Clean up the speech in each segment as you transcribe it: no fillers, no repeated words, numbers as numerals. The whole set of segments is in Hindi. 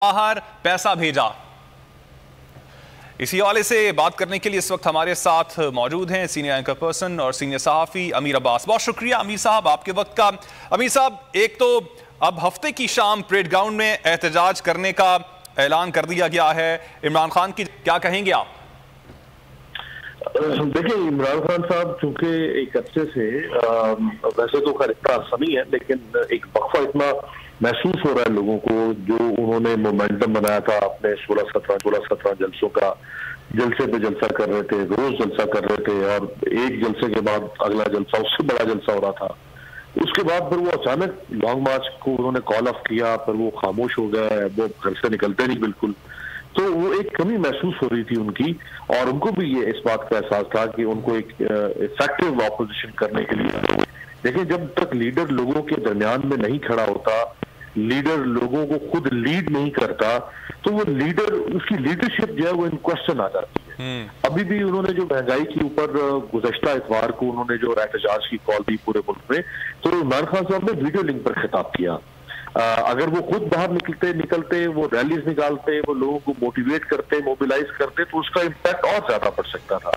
बाहर पैसा भेजा। इसी हवाले से बात करने के लिए इस वक्त हमारे साथ मौजूद हैं सीनियर एंकर पर्सन और सीनियर सहाफी अमीर अब्बास। बहुत शुक्रिया अमीर साहब आपके वक्त का। अमीर साहब, एक तो अब हफ्ते की शाम परेड ग्राउंड में एहतजाज करने का ऐलान कर दिया गया है, इमरान खान की क्या कहेंगे आप? देखिए, इमरान खान साहब चूंकि एक अच्छे से वैसे तो खैर इतना आसान नहीं है, लेकिन एक वक्फा इतना महसूस हो रहा है लोगों को। जो उन्होंने मोमेंटम बनाया था अपने 16-17 जलसों का, जलसे पे जलसा कर रहे थे, रोज जलसा कर रहे थे, और एक जलसे के बाद अगला जलसा, उससे बड़ा जलसा हो रहा था। उसके बाद फिर वो अचानक लॉन्ग मार्च को उन्होंने कॉल ऑफ किया, फिर वो खामोश हो गए, वो घर से निकलते नहीं बिल्कुल। तो वो एक कमी महसूस हो रही थी उनकी, और उनको भी ये इस बात का एहसास था कि उनको एक इफेक्टिव ऑपोजिशन करने के लिए, देखिए जब तक लीडर लोगों के दरमियान में नहीं खड़ा होता, लीडर लोगों को खुद लीड नहीं करता, तो वो लीडर, उसकी लीडरशिप जो है वो इन क्वेश्चन आ जाती है। अभी भी उन्होंने जो महंगाई के ऊपर गुज़श्ता इतवार को उन्होंने जो एहतजाज की कॉल दी पूरे मुल्क में, तो इमरान खान साहब ने वीडियो लिंक पर खिताब किया। अगर वो खुद बाहर निकलते वो रैलीज निकालते, वो लोगों को मोटिवेट करते, मोबिलाइज करते, तो उसका इम्पैक्ट और ज्यादा बढ़ सकता था।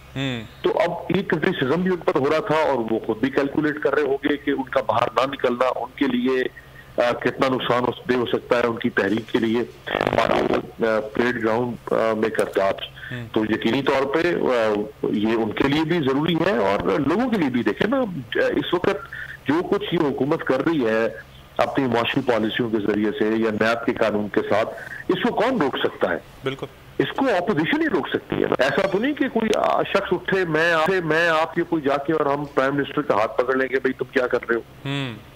तो अब एक क्रिटिसिज्म भी उन पर हो रहा था, और वो खुद भी कैलकुलेट कर रहे होंगे कि उनका बाहर ना निकलना उनके लिए कितना नुकसान हो सकता है उनकी तहरीक के लिए, और परेड ग्राउंड में करताज। तो यकीनी तौर पे ये उनके लिए भी जरूरी है, और लोगों के लिए भी। देखें ना, इस वक्त जो कुछ ये हुकूमत कर रही है अपनी मुआशी पॉलिसियों के जरिए से या नैब के कानून के साथ, इसको कौन रोक सकता है? बिल्कुल, इसको ऑपोजिशन ही रोक सकती है। ऐसा तो नहीं कि कोई शख्स उठे, मैं आप ये कोई जाके और हम प्राइम मिनिस्टर का हाथ पकड़ लेंगे, भाई तुम क्या कर रहे हो।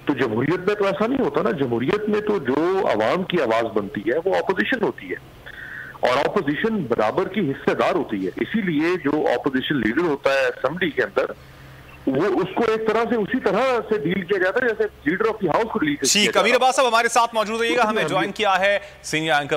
तो जमहूरियत में तो ऐसा नहीं होता ना। जमहूरियत में तो जो आवाम की आवाज बनती है वो ऑपोजिशन होती है, और ऑपोजिशन बराबर की हिस्सेदार होती है। इसीलिए जो ऑपोजिशन लीडर होता है असेंबली के अंदर, वो उसको एक तरह से उसी तरह से डील किया जाता है जैसे लीडर ऑफ द हाउस को डील किया जाता है। अमीर अब्बास साहब हमारे साथ मौजूद रहिएगा। हमें ज्वाइन किया है सीनियर एंकर